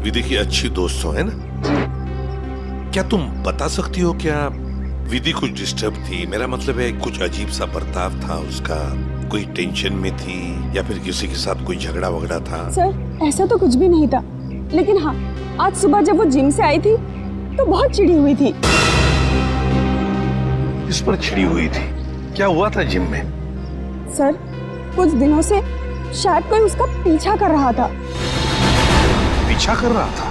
विधि की अच्छी दोस्त हो, है ना? क्या तुम बता सकती हो क्या विधि कुछ डिस्टर्ब थी? मेरा मतलब है कुछ अजीब सा बर्ताव था उसका, कोई टेंशन में थी या फिर किसी के साथ कोई झगड़ा वगड़ा था? सर ऐसा तो कुछ भी नहीं था, लेकिन हाँ आज सुबह जब वो जिम से आई थी तो बहुत चिढ़ी हुई थी। इस पर चिढ़ी हुई थी? क्या हुआ था जिम में? सर कुछ दिनों से शायद कोई उसका पीछा कर रहा था। पीछा कर रहा था?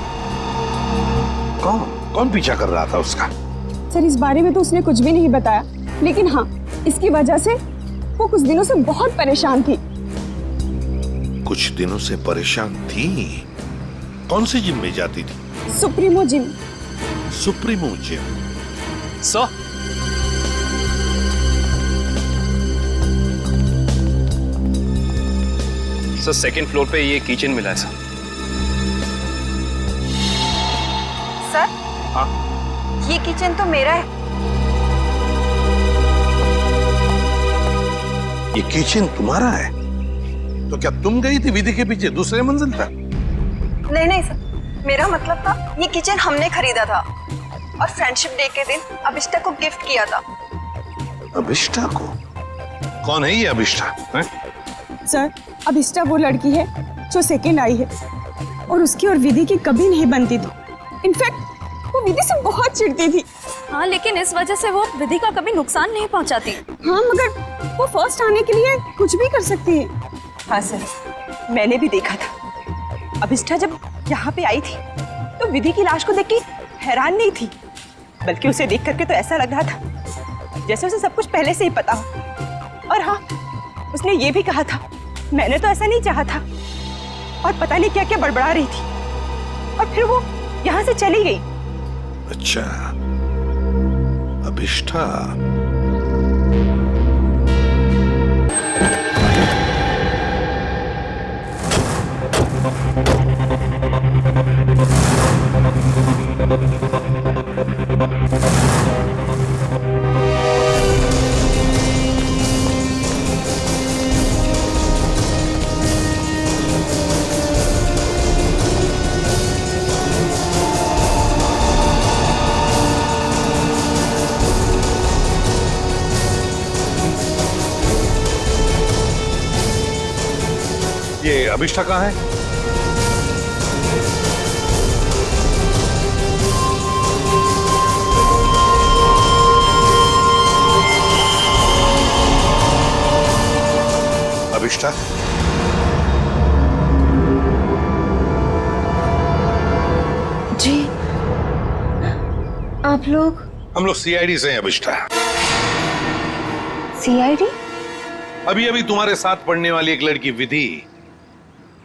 कौन कौन पीछा कर रहा था उसका? सर इस बारे में तो उसने कुछ भी नहीं बताया, लेकिन हाँ इसकी वजह से वो कुछ दिनों से बहुत परेशान थी। कुछ दिनों से परेशान थी? कौन से जिम में जाती थी? Supremo gym. Supremo gym? Sir second floor पे ये किचन मिला है सर। सर हाँ ये किचन तो मेरा है। ये किचन तुम्हारा है? तो क्या तुम गई थी विधि के पीछे दूसरे मंजिल पर? नहीं सर, मेरा मतलब था ये किचन हमने खरीदा था और फ्रेंडशिप डे के दिन अभिष्टा को गिफ्ट किया था। अभिष्टा को? कौन है ये अभिष्टा? है? सर अभिष्टा वो लड़की है जो सेकंड आई है और उसकी और विधि की कभी नहीं बनती थी। इनफैक्ट वो विधि से बहुत चिढ़ती थी। हाँ लेकिन इस वजह से वो विधि का कभी नुकसान नहीं पहुंचाती। हाँ मगर वो फर्स्ट आने के लिए कुछ भी कर सकती है। हाँ सर, मैंने भी देखा था। अभिष्टा जब यहाँ पे आई थी तो विधि की लाश को देख के हैरान नहीं थी, बल्कि उसे देख करके तो ऐसा लग रहा था जैसे उसे सब कुछ पहले से ही पता हो। और हाँ, उसने ये भी कहा था मैंने तो ऐसा नहीं चाहा था, और पता नहीं क्या क्या बड़बड़ा रही थी और फिर वो यहाँ से चली गई। अच्छा, अभिष्टा। ये अभिष्टा कहाँ है? अभिष्टा? जी आप लोग? हम लोग सीआईडी से हैं अभिष्टा। सीआईडी? अभी अभी तुम्हारे साथ पढ़ने वाली एक लड़की विधि,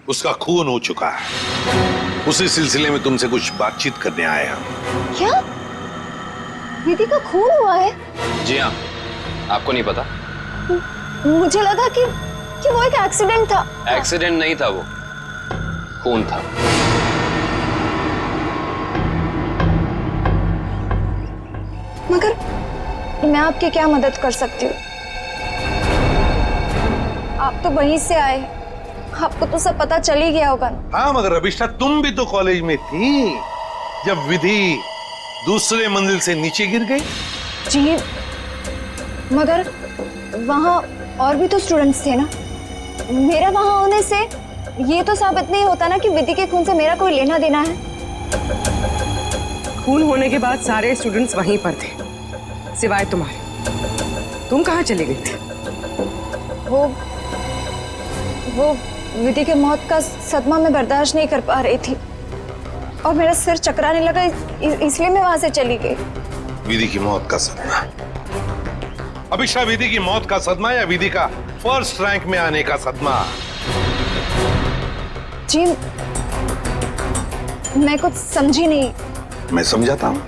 उसका खून हो चुका है। उसी सिलसिले में तुमसे कुछ बातचीत करने आए हम। क्या विधि का खून हुआ है? जी हाँ, आपको नहीं पता? मुझे लगा कि वो एक एक्सीडेंट था। एक्सीडेंट नहीं था, वो खून था। मगर मैं आपकी क्या मदद कर सकती हूँ? आप तो वहीं से आए, आपको तो सब पता चल ही गया होगा। हाँ मगर अभिष्टा, तुम भी तो कॉलेज में थी जब विधि दूसरे मंजिल से नीचे गिर गई। जी मगर वहाँ और भी तो स्टूडेंट्स थे ना। मेरा वहाँ होने से ये तो साबित नहीं होता ना कि विधि के खून से मेरा कोई लेना देना है। खून होने के बाद सारे स्टूडेंट्स वहीं पर थे, सिवाय तुम्हारे। तुम कहाँ चली गई थी? वो विधि के मौत का सदमा मैं बर्दाश्त नहीं कर पा रही थी और मेरा सिर चकराने लगा, इसलिए मैं वहां से चली गई। विधि की मौत का सदमा? अभिष्टा, विधि की मौत का सदमा या विधि का फर्स्ट रैंक में आने का सदमा? जी मैं कुछ समझी नहीं। मैं समझाता हूँ।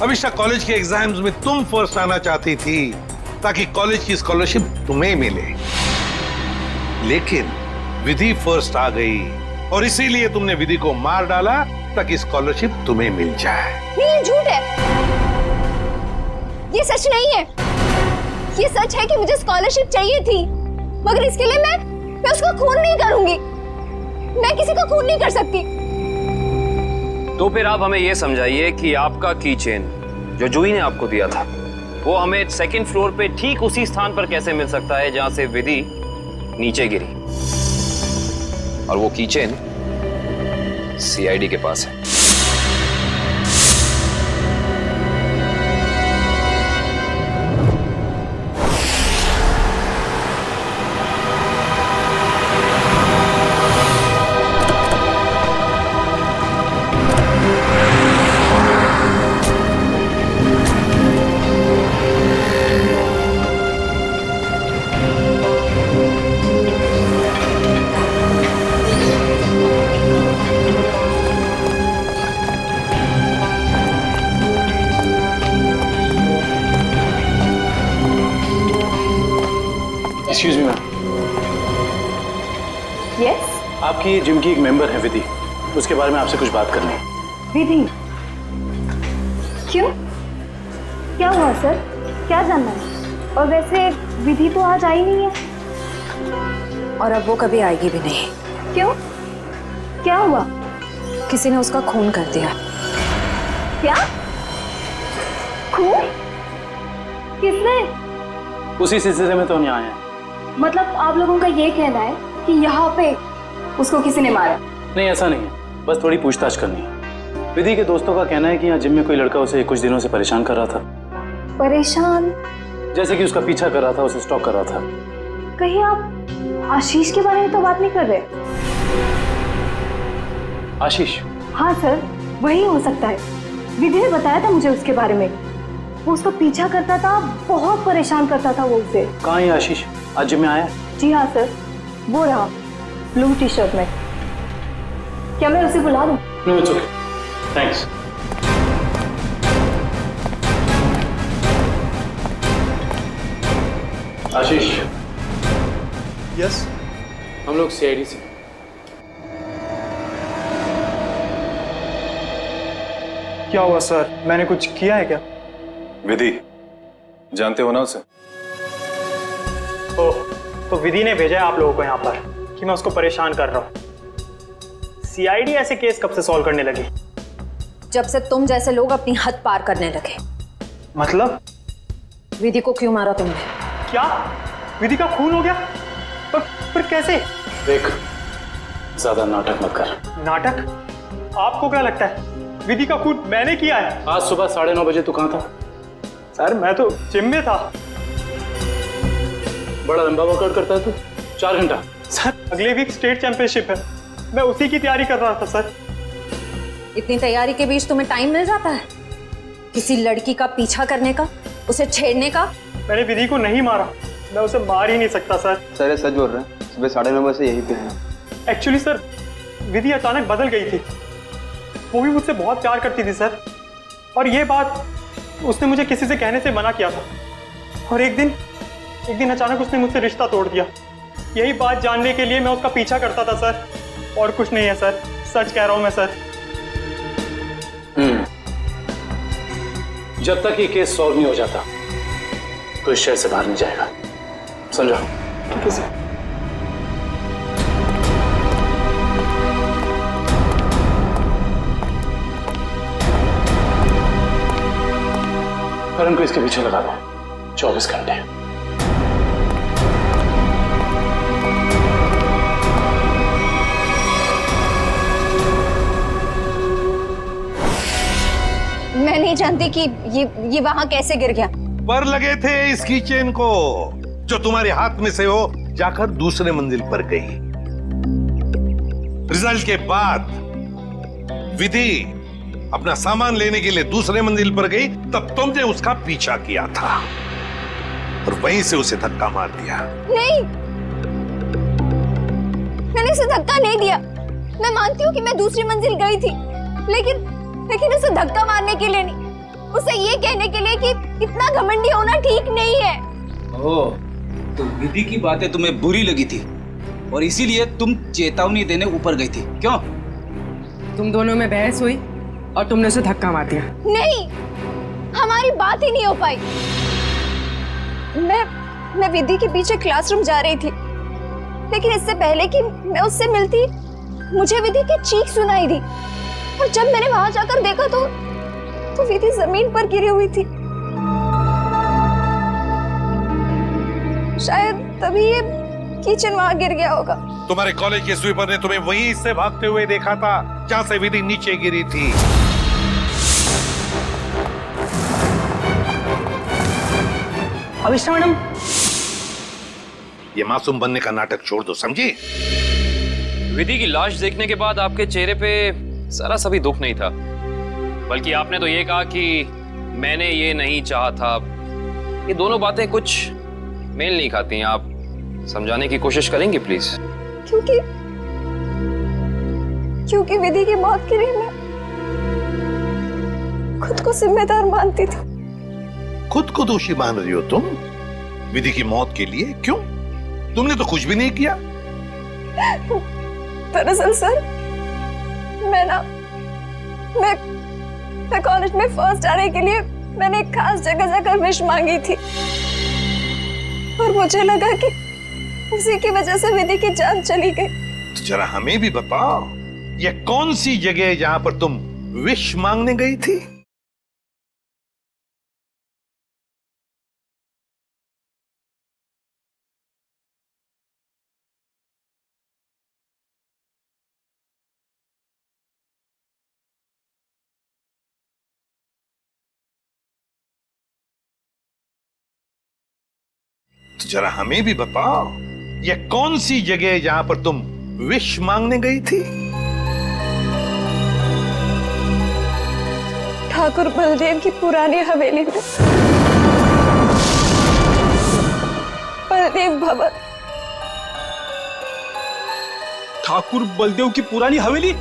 अभिष्टा, कॉलेज के एग्जाम्स में तुम फर्स्ट आना चाहती थी ताकि कॉलेज की स्कॉलरशिप तुम्हें मिले, लेकिन विधि फर्स्ट आ गई और इसीलिए तुमने विधि को मार डाला ताकि स्कॉलरशिप तुम्हें मिल जाए। नहीं ये झूठ है, ये सच नहीं है। ये सच है कि मुझे स्कॉलरशिप चाहिए थी, मगर इसके लिए मैं उसका खून नहीं करूंगी। मैं किसी का खून नहीं कर सकती। तो फिर आप हमें यह समझाइए कि आपका की चेन जो जूही ने आपको दिया था वो हमें सेकंड फ्लोर पे ठीक उसी स्थान पर कैसे मिल सकता है जहां से विधि नीचे गिरी, और वो की चेन सीआईडी के पास है। एक्सक्यूज मी मैम, यस आपकी जिम की एक मेंबर है विधि, उसके बारे में आपसे कुछ बात करनी है। विधि, क्यों? क्या हुआ सर? क्या जानना है? और वैसे विधि तो आज आई नहीं है। और अब वो कभी आएगी भी नहीं। क्यों? क्या हुआ? किसी ने उसका खून कर दिया। क्या? खून? किसने? उसी सिलसिले में तो हम यहाँ आए हैं। मतलब आप लोगों का ये कहना है कि यहाँ पे उसको किसी ने मारा? नहीं, ऐसा नहीं है, बस थोड़ी पूछताछ करनी है। विधि के दोस्तों का कहना है कि यहाँ जिम में कोई लड़का उसे कुछ दिनों से परेशान कर रहा था। परेशान? जैसे कि उसका पीछा कर रहा था, उसे स्टॉक कर रहा था। कहीं आप आशीष के बारे में तो बात नहीं कर रहे? आशीष? हाँ सर, वही हो सकता है। विधि ने बताया था मुझे उसके बारे में। वो उसका पीछा करता था, बहुत परेशान करता था वो उसे। कहाँ है आशीष? आज जिम में आया? जी हाँ सर, वो रहा ब्लू टी शर्ट में। क्या मैं उसे बुला दूं? No, it's okay, thanks. Ashish? Yes, हम लोग सीआईडी से। क्या हुआ सर? मैंने कुछ किया है क्या? विधि, जानते हो ना उसे? ओह, तो विधि ने भेजा है आप लोगों को यहाँ पर कि मैं उसको परेशान कर रहा हूँ। सीआईडी ऐसे केस कब से सॉल्व करने लगी? जब से तुम जैसे लोग अपनी हद पार करने लगे। मतलब? विधि को क्यों मारा तुमने? क्या? विधि का खून हो गया? पर कैसे? देख, ज्यादा नाटक मत कर। नाटक? आपको क्या लगता है विधि का खून मैंने किया है? आज सुबह 9:30 बजे तू कहाँ था? सर मैं तो जिम में था। बड़ा लंबा वर्कआउट करता है तू, 4 घंटा। सर अगले वीक स्टेट चैंपियनशिप है, मैं उसी की तैयारी कर रहा था सर। इतनी तैयारी के बीच तुम्हें टाइम मिल जाता है किसी लड़की का पीछा करने का, उसे छेड़ने का? मैंने विधि को नहीं मारा, मैं उसे मार ही नहीं सकता सर। सर ये सच बोल रहे हैं, सुबह 9:30 बजे से यही पे हैं। एक्चुअली सर विधि अचानक बदल गई थी, वो भी मुझसे बहुत प्यार करती थी सर, और ये बात उसने मुझे किसी से कहने से मना किया था। और एक दिन अचानक उसने मुझसे रिश्ता तोड़ दिया। यही बात जानने के लिए मैं उसका पीछा करता था सर, और कुछ नहीं है सर, सच कह रहा हूं मैं सर। जब तक ये केस सॉल्व नहीं हो जाता तो इस शहर से बाहर नहीं जाएगा, समझा? ठीक है सर। करण को इसके पीछे लगा दो 24 घंटे। मैं नहीं जानती कि ये वहां कैसे गिर गया। पर लगे थे इस कीचेन को जो तुम्हारे हाथ में से हो जाकर दूसरे मंजिल पर गई। रिजल्ट के बाद विधि अपना सामान लेने के लिए दूसरे मंजिल पर गई, तब तुमने उसका पीछा किया था और वहीं से उसे धक्का मार दिया। नहीं, मैंने उसे धक्का नहीं दिया। मैं मानती हूँ कि मैं दूसरी मंजिल गई थी, लेकिन उसे धक्का मारने के लिए नहीं, उसे ये कहने के लिए कि इतना घमंडी होना ठीक नहीं है। ओह, तो विधि की बातें तुम्हें बुरी लगी थी और इसीलिए तुम चेतावनी देने ऊपर गई थी, क्यों? तुम दोनों में बहस हुई और तुमने उसे धक्का मार दिया। नहीं, हमारी बात ही नहीं हो पाई। मैं विधि के पीछे क्लासरूम जा रही थी, लेकिन इससे पहले कि मैं उससे मिलती मुझे विधि की चीख सुनाई दी। और जब मैंने वहां जाकर देखा तो विधि जमीन पर गिरी हुई थी। शायद तभी ये किचन वहां गिर गया होगा। तुम्हारे कॉलेज के स्वीपर ने तुम्हें वहीं से भागते हुए देखा था जहां से विधि नीचे गिरी थी। अभिष्ठा मैडम, ये मासूम बनने का नाटक छोड़ दो, समझी? विधि की लाश देखने के बाद आपके चेहरे पे जरा सा भी दुख नहीं था, बल्कि आपने तो ये कहा कि मैंने ये नहीं चाहा था। ये दोनों बातें कुछ मेल नहीं खाती हैं। आप समझाने की कोशिश करेंगी प्लीज? क्योंकि विधि की मौत के लिए मैं खुद को जिम्मेदार मानती थी। खुद को दोषी मान रही हो तुम विधि की मौत के लिए? क्यों? तुमने तो कुछ भी नहीं किया। दरअसल सर, मैं कॉलेज में फर्स्ट आने के लिए मैंने एक खास जगह जाकर विश मांगी थी और मुझे लगा कि उसी की वजह से विधि की जान चली गई। तो जरा हमें भी बताओ, ये कौन सी जगह है जहां पर तुम विश मांगने गई थी? तो जरा हमें भी बताओ, ये कौन सी जगह है जहां पर तुम विश मांगने गई थी? ठाकुर बलदेव की पुरानी हवेली में, बलदेव भवन। ठाकुर बलदेव की पुरानी हवेली,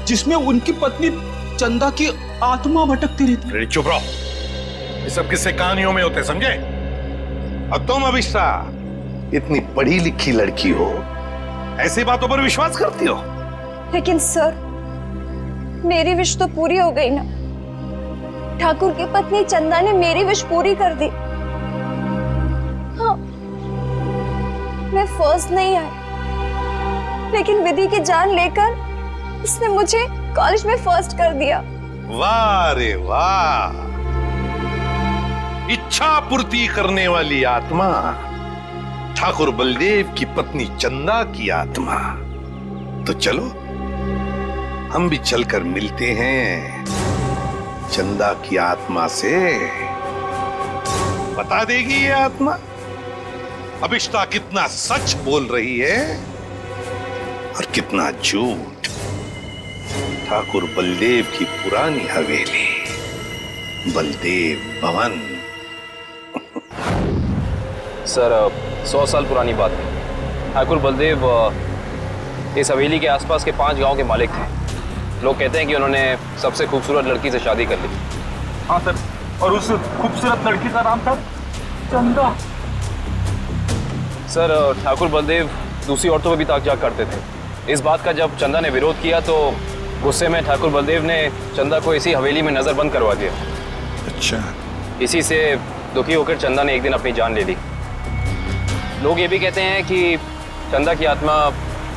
जिसमें उनकी पत्नी चंदा की आत्मा भटकती रहती। अरे चुप रहो, ये सब किस्से कहानियों में होते, समझे? और तुम अभिष्ठा इतनी पढ़ी लिखी लड़की हो, ऐसी बातों पर विश्वास करती हो? लेकिन सर, मेरी विश तो पूरी हो गई ना। ठाकुर की पत्नी चंदा ने मेरी विश पूरी कर दी। हाँ, मैं फर्स्ट नहीं आई, लेकिन विधि की जान लेकर उसने मुझे कॉलेज में फर्स्ट कर दिया। वाह रे वाह, इच्छा पूर्ति करने वाली आत्मा, ठाकुर बलदेव की पत्नी चंदा की आत्मा। तो चलो हम भी चलकर मिलते हैं चंदा की आत्मा से। बता देगी ये आत्मा अभिष्ठा कितना सच बोल रही है और कितना झूठ। ठाकुर बलदेव की पुरानी हवेली, बलदेव भवन। सर, 100 साल पुरानी बात है। ठाकुर बलदेव इस हवेली के आसपास के 5 गांव के मालिक थे। लोग कहते हैं कि उन्होंने सबसे खूबसूरत लड़की से शादी कर ली। हाँ सर, और उस खूबसूरत लड़की का नाम था चंदा। सर, ठाकुर बलदेव दूसरी औरतों पर भी ताक झाक करते थे। इस बात का जब चंदा ने विरोध किया तो गुस्से में ठाकुर बलदेव ने चंदा को इसी हवेली में नजरबंद करवा दिया। अच्छा। इसी से दुखी होकर चंदा ने एक दिन अपनी जान ले ली। लोग ये भी कहते हैं कि चंदा की आत्मा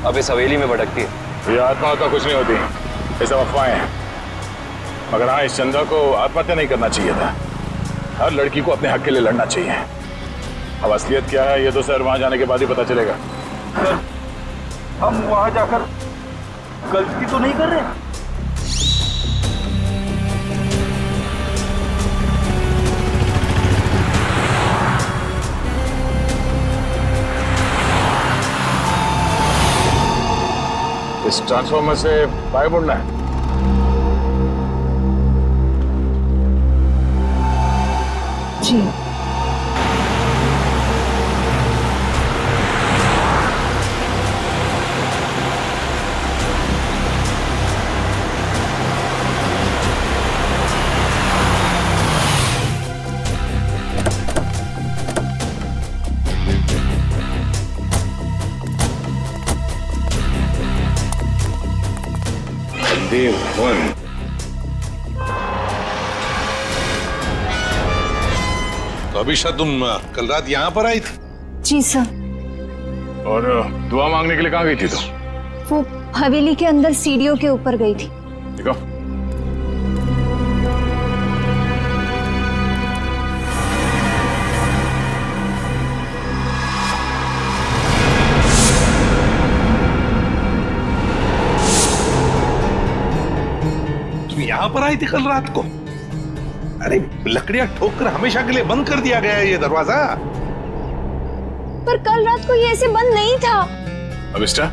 अब इस हवेली में भटकती है। ये आत्मा का कुछ नहीं होती, ये सब अफवाहें हैं। मगर हाँ, इस चंदा को आत्महत्या नहीं करना चाहिए था। हर लड़की को अपने हक के लिए लड़ना चाहिए। अब असलियत क्या है ये तो सर वहां जाने के बाद ही पता चलेगा। सर, हम वहां जाकर गलती तो नहीं कर रहे? इस ट्रांसफॉर्मर से बाहर मुड़ना है। जी। बलदेव भवन। तो अभिषा, तुम कल रात यहाँ पर आई थी? जी सर। और दुआ मांगने के लिए कहाँ गई थी तुम? वो हवेली के अंदर सीढ़ियों के ऊपर गई थी। देखो तुम यहां पर आई थी कल रात को? अरे लकड़ियां ठोककर हमेशा के लिए बंद कर दिया गया है ये दरवाजा। पर कल रात को ये ऐसे बंद नहीं था। अभिष्टा,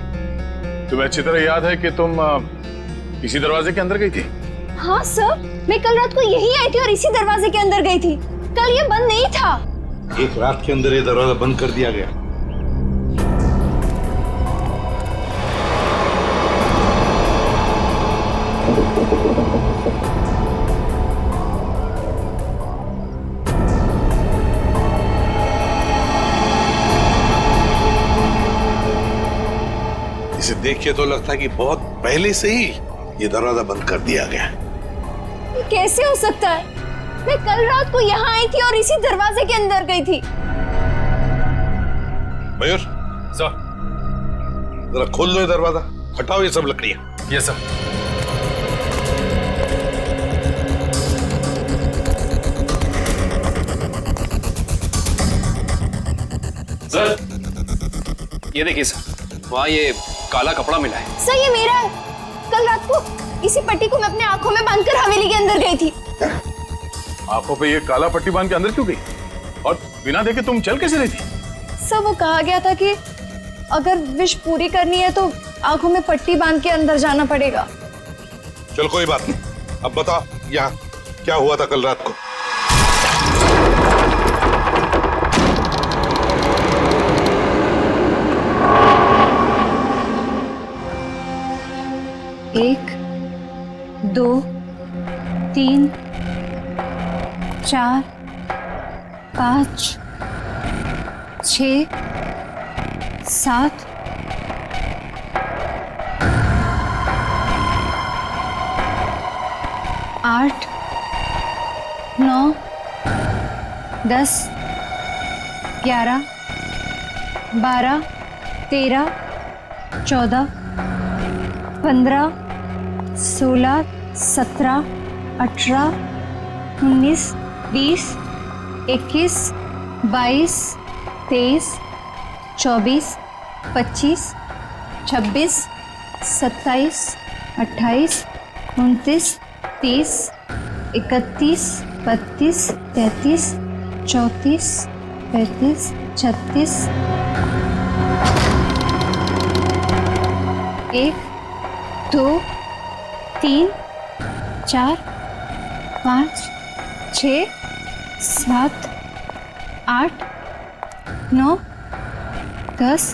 तुम्हें अच्छी तरह याद है कि तुम इसी दरवाजे के अंदर गई थी? हाँ सर, मैं कल रात को यही आई थी और इसी दरवाजे के अंदर गई थी। कल ये बंद नहीं था। एक रात के अंदर ये दरवाजा बंद कर दिया गया। इसे देख के तो लगता है कि बहुत पहले से ही ये दरवाजा बंद कर दिया गया। ये कैसे हो सकता है? मैं कल रात को यहाँ आई थी और इसी दरवाजे के अंदर गई थी। मयूर सर। जरा खोल लो ये दरवाजा, हटाओ ये सब लकड़ियां। Yes sir. सर ये देखिए सर, वहाँ ये काला कपड़ा मिला है। सर ये मेरा है। कल रात को इसी पट्टी को मैं अपने आंखों में बांधकर हवेली के अंदर गई थी। आंखों पे ये काला पट्टी बांध के अंदर क्यों गई? और बिना देखे तुम चल कैसे रही थी? सर वो कहा गया था कि अगर विश पूरी करनी है तो आंखों में पट्टी बांध के अंदर जाना पड़ेगा। चल कोई बात नहीं, अब बताओ यहाँ क्या हुआ था कल रात को? एक, दो, तीन, चार, पाँच, 6, 7, 8, 9, 10, 11, 12, 13, 14, 15, 16, 17, 18, 19, 20, 21, 22, 23, 24, 25, 26, 27, 28, 29, 30, 31, 32, 33, 34, 35, 36, 1, 2, 3, 4, 5, 6, 7, 8, 9, 10,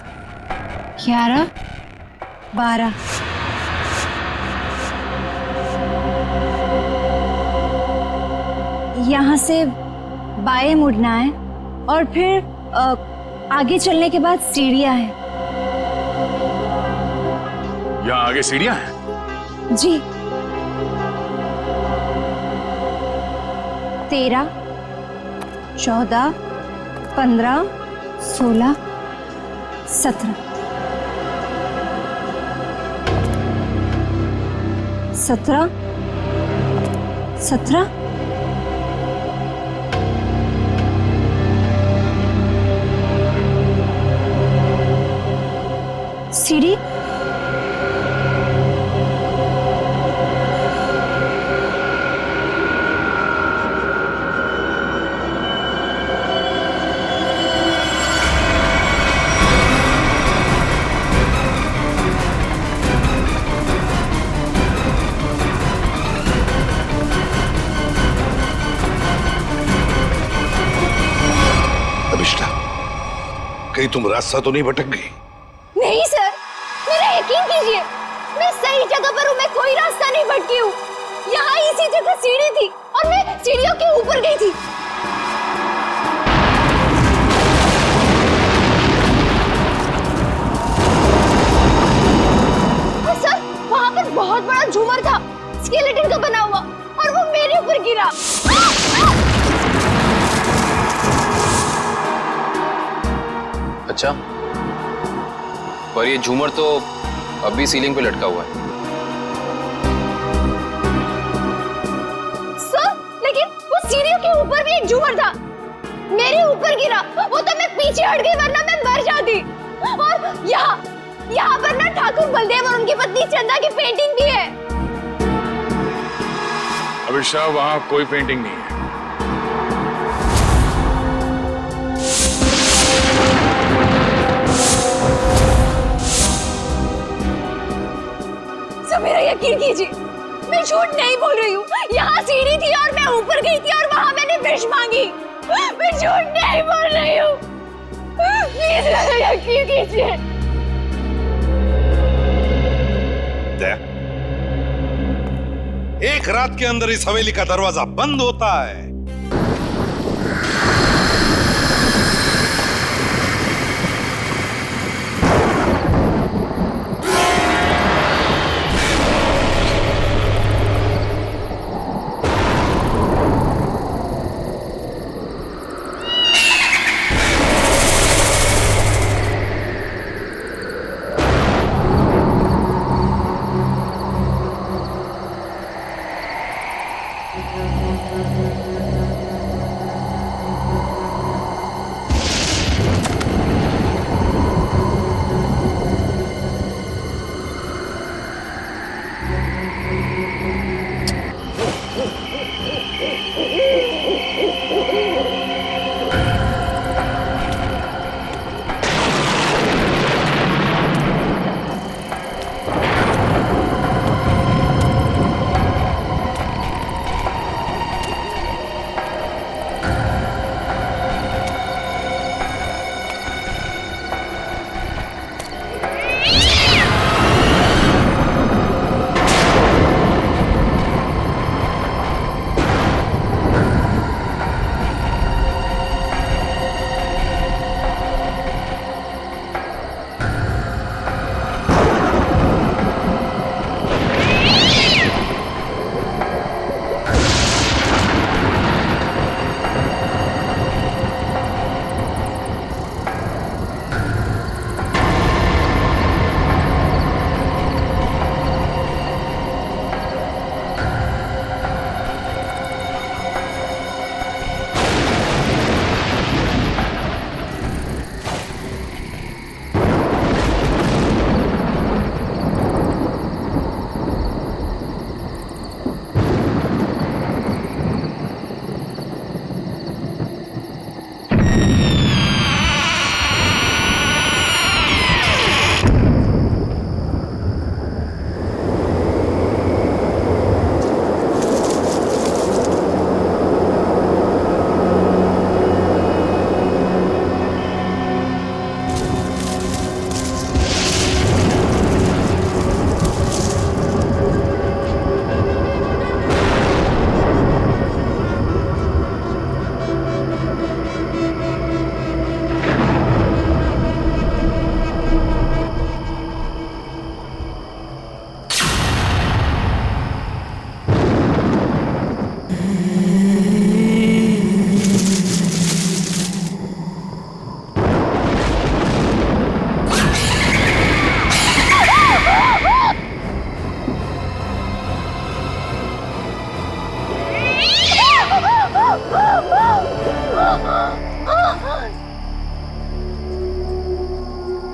11, 12। यहाँ से बाएं मुड़ना है और फिर आगे चलने के बाद सीढ़ियाँ हैं। यहाँ आगे सीढ़ियाँ हैं? जी। 13, 14, 15, 16, 17, 17, 17, सीढ़ी, अभिष्टा, कहीं तुम रास्ता तो नहीं भटक गई? नहीं सर, मेरा यकीन कीजिए, मैं सही जगह पर हूँ। मैं कोई रास्ता नहीं भटकी हूँ। यहाँ इसी जगह सीढ़ी थी और मैं सीढ़ियों के ऊपर गई थी। और सर वहाँ पर बहुत बड़ा झूमर था, स्केलेटन का बना हुआ, और वो मेरे ऊपर गिरा। अच्छा, पर ये झूमर तो अभी सीलिंग पे लटका हुआ है। बल्देव के ऊपर भी एक झूमर था, मेरे ऊपर गिरा, वो तो मैं पीछे हट गई वरना मैं मर जाती। और यहाँ पर ना ठाकुर बलदेव और उनकी पत्नी चंदा की पेंटिंग भी है। अभिषा, वहां कोई पेंटिंग नहीं है। सर मेरा यकीन कीजिए, मैं झूठ नहीं बोल रही हूँ। यहाँ सीढ़ी थी और मैं ऊपर गई थी और वहां मैंने विश मांगी। मैं झूठ नहीं बोल रही हूँ, प्लीज मेरा यकीन कीजिए। एक रात के अंदर इस हवेली का दरवाजा बंद होता है।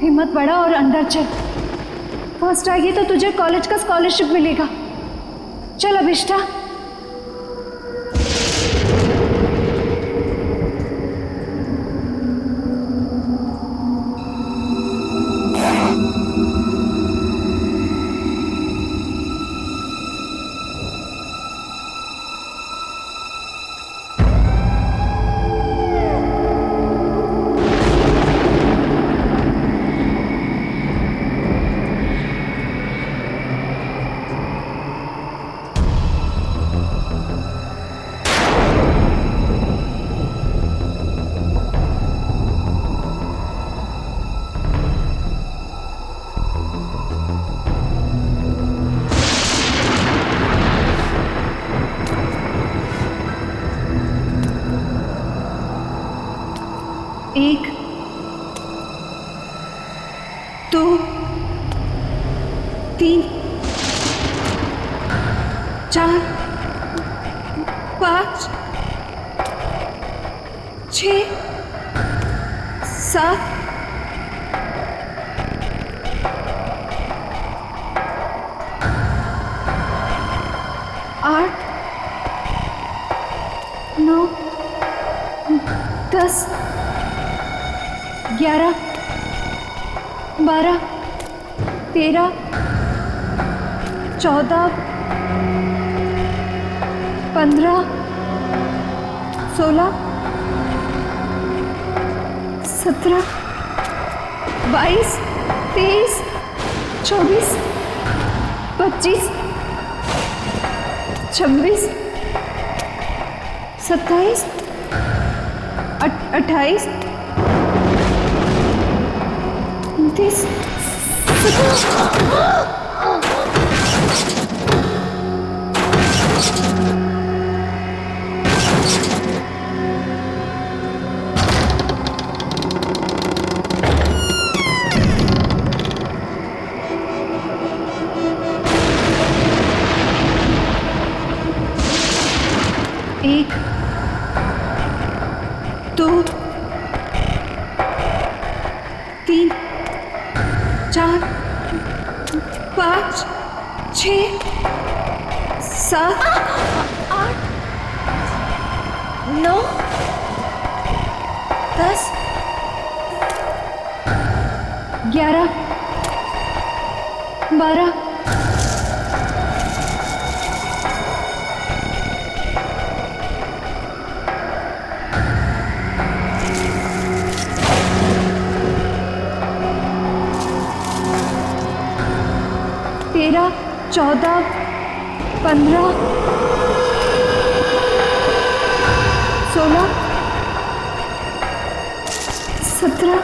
हिम्मत बढ़ा और अंदर चल। फर्स्ट आ गई तो तुझे कॉलेज का स्कॉलरशिप मिलेगा। चल अभिष्ठा। एक, दो, तीन, चार, 5, 6 7 8 9 10 11 12 13 14 15 16 17 22 23 24 25 26 27 28 29 1 2 3 4 5 6 7 8 9 10 11 12 13 14 15 16 17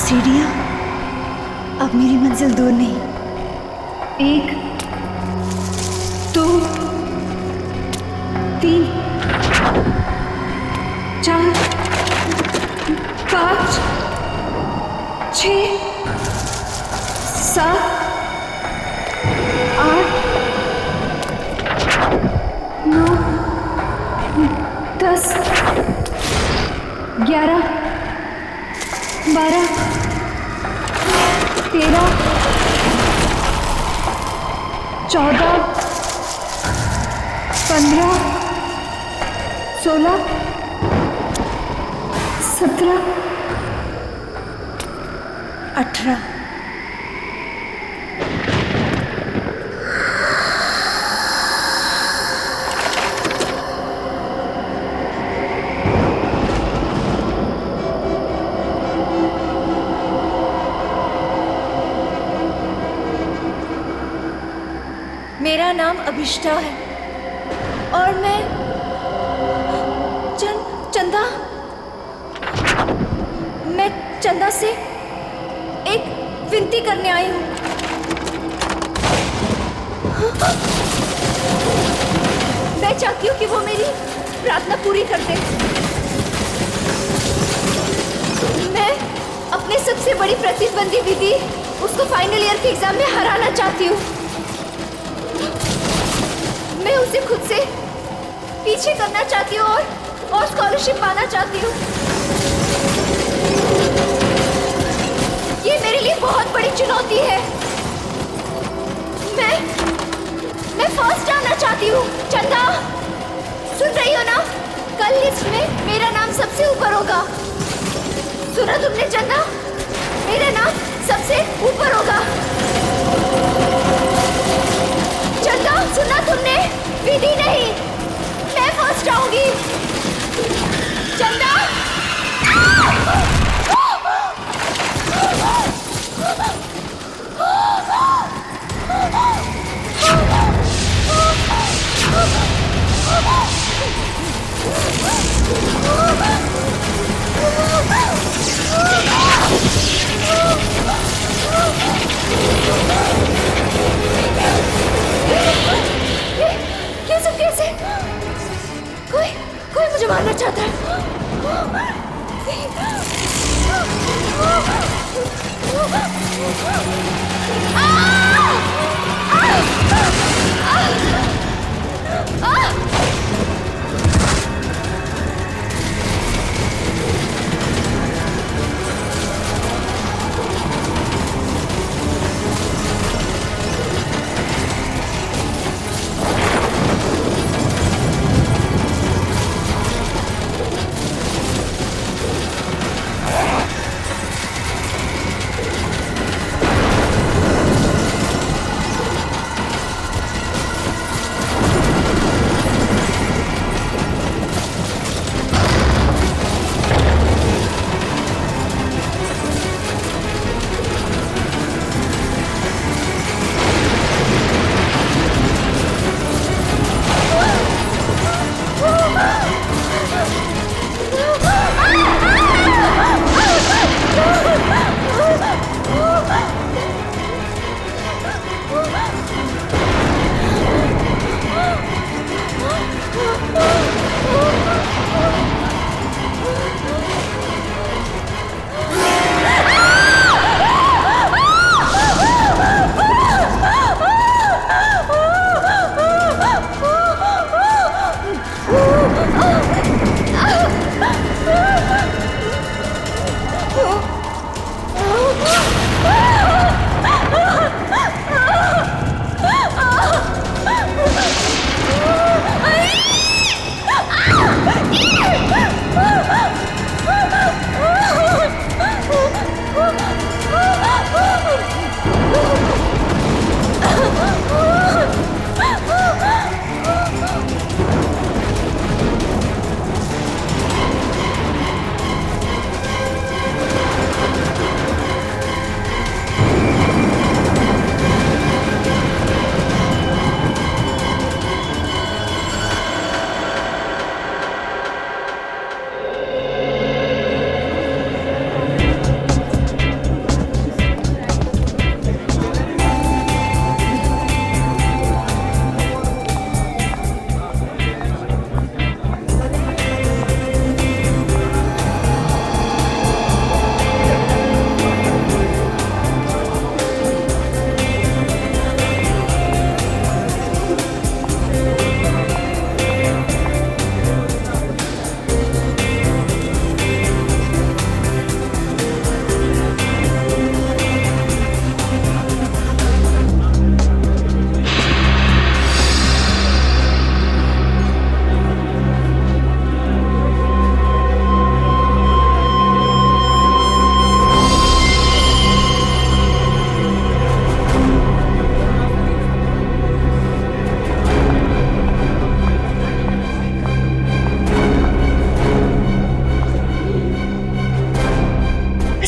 सीढ़ियाँ अब मेरी मंजिल दूर नहीं। 1 2 3 4 5 6 7 8 9 10 11 12 13 14 15 16 17 18 मेरा नाम अभिष्टा है और मैं चंदा मैं चंदा से एक विनती करने आई हूँ। मैं चाहती हूँ कि वो मेरी प्रार्थना पूरी कर दे। मैं अपने सबसे बड़ी प्रतिद्वंदी विधि उसको फाइनल ईयर के एग्जाम में हराना चाहती हूँ। मैं उसे खुद से पीछे करना चाहती हूँ और स्कॉलरशिप पाना चाहती हूँ। ये मेरे लिए बहुत बड़ी चुनौती है। मैं फर्स्ट आना चाहती हूँ। चंदा, सुन रही हो ना? कल लिस्ट में मेरा नाम सबसे ऊपर होगा। सुना तुमने चंदा? मेरा नाम सबसे ऊपर होगा। चंदा, सुना तुमने? विधि नहीं, मैं फर्स्ट आऊंगी। चंदा, कैसे कोई मुझे मारना चाहता है।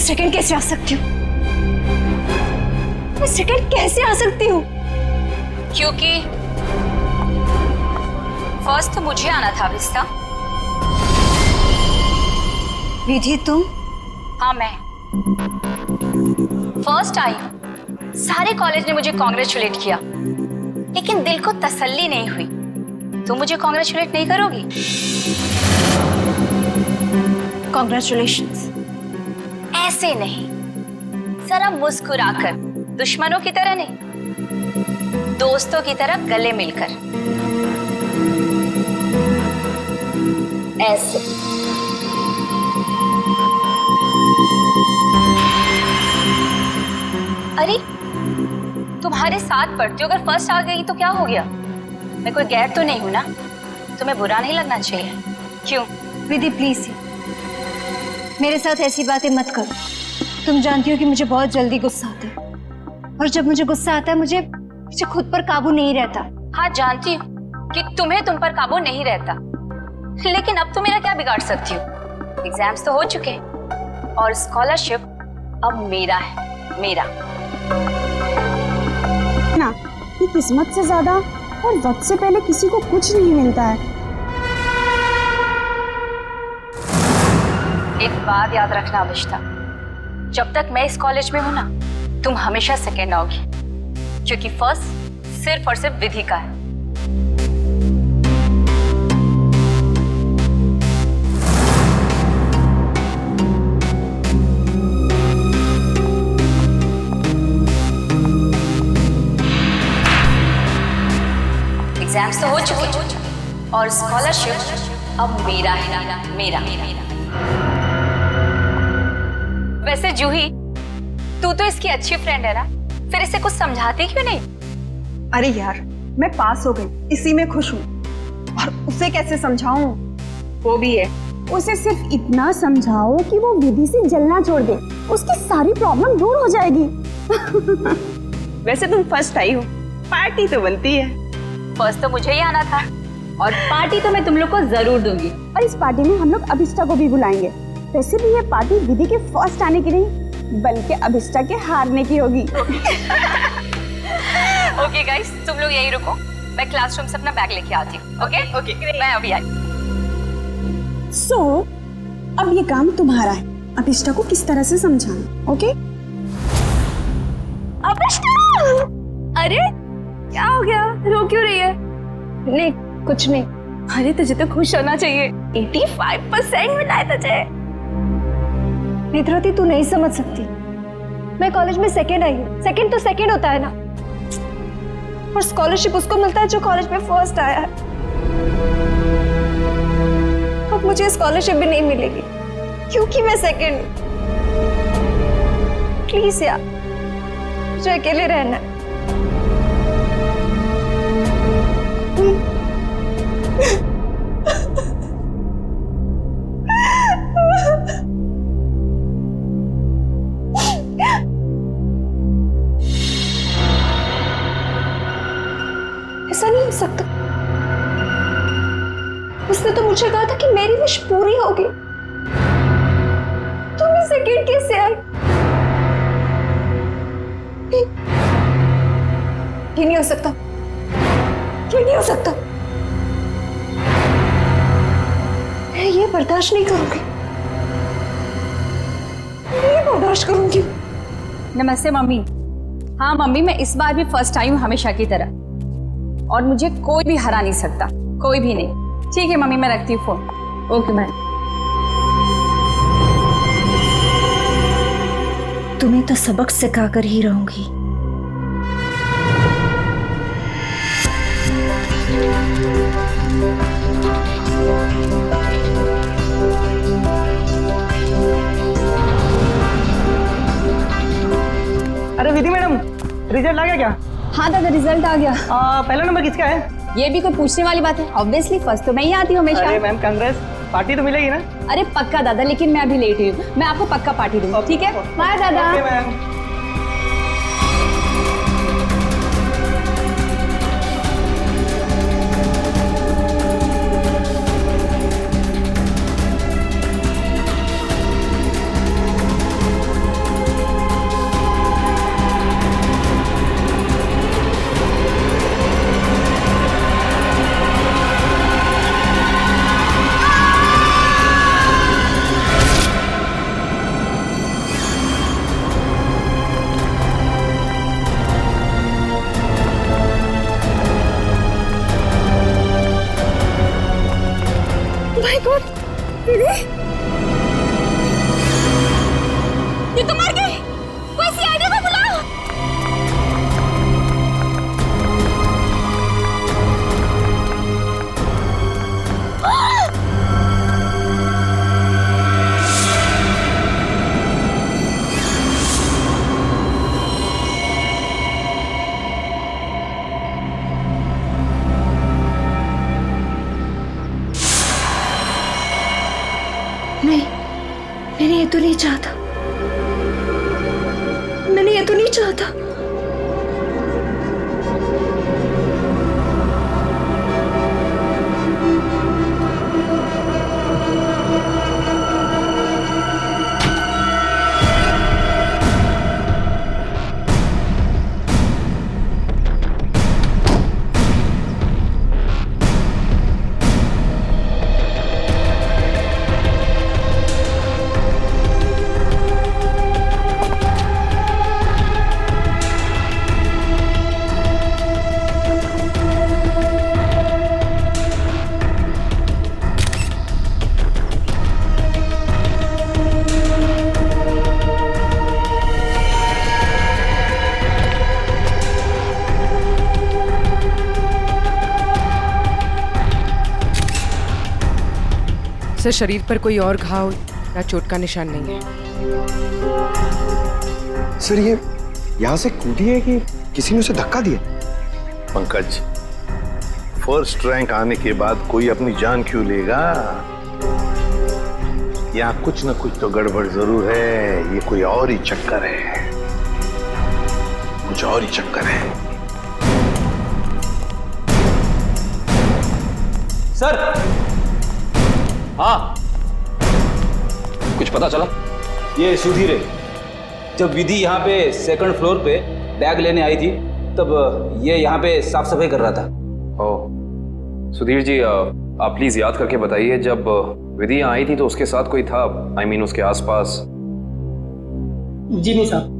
सेकंड कैसे आ सकती हूँ? मैं सेकंड कैसे आ सकती हूँ? क्योंकि फर्स्ट तो मुझे आना था विस्ता। विधि तुम? हाँ मैं फर्स्ट आई। सारे कॉलेज ने मुझे कॉन्ग्रेचुलेट किया, लेकिन दिल को तसल्ली नहीं हुई। तुम मुझे कॉन्ग्रेचुलेट नहीं करोगी? कॉन्ग्रेचुलेशंस। ऐसे नहीं, जरा मुस्कुराकर, दुश्मनों की तरह नहीं, दोस्तों की तरह गले मिलकर। ऐसे। अरे तुम्हारे साथ पढ़ती हो, अगर फर्स्ट आ गई तो क्या हो गया? मैं कोई गैर तो नहीं हूं ना? तुम्हें बुरा नहीं लगना चाहिए। क्यों? विधि प्लीज मेरे साथ ऐसी बातें मत करो। तुम जानती हो कि मुझे बहुत जल्दी गुस्सा आता है, और जब मुझे गुस्सा आता है मुझे खुद पर काबू नहीं रहता। हाँ जानती हूँ कि तुम्हें तुम पर काबू नहीं रहता, लेकिन अब तो मेरा क्या बिगाड़ सकती हो? एग्जाम्स तो हो चुके और स्कॉलरशिप अब मेरा है, मेरा ना कि किस्मत से ज्यादा और वक्त से पहले किसी को कुछ नहीं मिलता है। एक बात याद रखना अभिष्टा, जब तक मैं इस कॉलेज में हूं ना, तुम हमेशा सेकेंड आओगी, क्योंकि फर्स्ट सिर्फ और सिर्फ विधि का है। एग्जाम्स तो हो चुके और स्कॉलरशिप अब मेरा है, मेरा। वैसे जूही, तू तो इसकी अच्छी फ्रेंड है ना, फिर इसे कुछ समझाती क्यों नहीं? अरे यार, मैं पास हो गई, इसी में खुश हूँ, और उसे कैसे समझाऊं? वो भी है। उसे सिर्फ इतना समझाओ कि वो विधि से जलना छोड़ दे, उसकी सारी प्रॉब्लम दूर हो जाएगी। वैसे तुम फर्स्ट आई हो, पार्टी तो बनती है। फर्स्ट तो मुझे ही आना था, और पार्टी तो मैं तुम लोग को जरूर दूंगी। और इस पार्टी में हम लोग अभिष्टा को भी बुलाएंगे। वैसे भी ये पार्टी विधि के फर्स्ट आने की नहीं, बल्कि अभिष्टा के हारने की होगी। ओके गाइस, तुम लोग यहीं रुको, मैं क्लासरूम से अपना बैग लेके आती हूँ। ओके ओके, मैं अभी आई। सो अब ये काम तुम्हारा है, अभिष्टा को किस तरह से समझाना। ओके? अभिष्टा! अरे क्या हो गया, रो क्यों रही है? नहीं कुछ नहीं। अरे तुझे तो खुश होना चाहिए, 85% मिला है तुझे। नेत्रवती, तू नहीं समझ सकती, मैं कॉलेज में सेकेंड आई हूँ। सेकेंड तो सेकेंड होता है ना, और स्कॉलरशिप उसको मिलता है जो कॉलेज में फर्स्ट आया है। अब मुझे स्कॉलरशिप भी नहीं मिलेगी क्योंकि मैं सेकेंड। प्लीज यार, मुझे अकेले रहना है। ऐसा नहीं हो सकता। उसने तो मुझे कहा था कि मेरी विश पूरी होगी। तुम सेकेंड कैसे आई? ये नहीं हो सकता, ये नहीं हो सकता। मैं ये बर्दाश्त नहीं करूंगी, मैं ये बर्दाश्त करूंगी। नमस्ते मम्मी। हाँ मम्मी, मैं इस बार भी फर्स्ट आई हूँ हमेशा की तरह, और मुझे कोई भी हरा नहीं सकता, कोई भी नहीं। ठीक है मम्मी, मैं रखती हूँ फोन। Okay bye. तुम्हें तो सबक सिखा कर ही रहूंगी। अरे विधि मैडम, रिजल्ट आ गया क्या? हाँ दादा, रिजल्ट आ गया। पहला नंबर किसका है? ये भी कोई पूछने वाली बात है? ऑब्वियसली फर्स्ट तो मैं ही आती हूँ हमेशा। अरे मैम कांग्रेस, पार्टी तो मिलेगी ना? अरे पक्का दादा, लेकिन मैं अभी लेट हुई हूँ, मैं आपको पक्का पार्टी दूंगी। ठीक है, बाय दादा। Okay ma'am. माय गॉड, दीदी ये तो मर गई। कोई सीआईडी को बुलाओ। नहीं, मैंने ये तो नहीं चाहता, मैंने ये तो नहीं चाहता। सर, शरीर पर कोई और घाव या चोट का निशान नहीं है। सर, ये यहाँ से कूदी है कि किसी ने उसे धक्का दिया? पंकज, फर्स्ट रैंक आने के बाद कोई अपनी जान क्यों लेगा? यहाँ कुछ न कुछ तो गड़बड़ जरूर है। ये कोई और ही चक्कर है, कुछ और ही चक्कर है। सर। हाँ, कुछ पता चला? ये सुधीर है। जब विधि यहाँ पे सेकंड फ्लोर पे बैग लेने आई थी, तब ये यहाँ पे साफ सफाई कर रहा था। ओह, सुधीर जी, आप प्लीज याद करके बताइए, जब विधि यहाँ आई थी तो उसके साथ कोई था? I mean, उसके आसपास? जी नहीं साहब।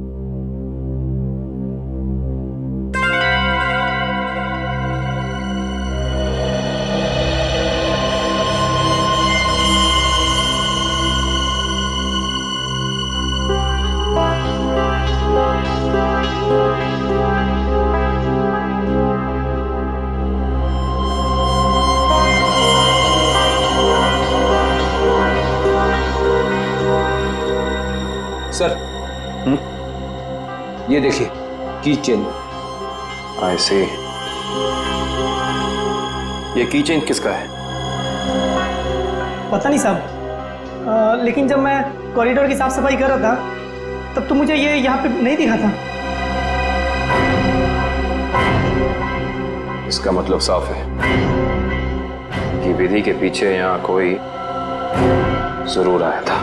सर, ये देखिए की चेन। I see। ये की चेन किसका है? पता नहीं साहब, लेकिन जब मैं कॉरिडोर की साफ सफाई कर रहा था तब तो मुझे ये यहाँ पे नहीं दिखा था। इसका मतलब साफ है कि विधि के पीछे यहाँ कोई जरूर आया था।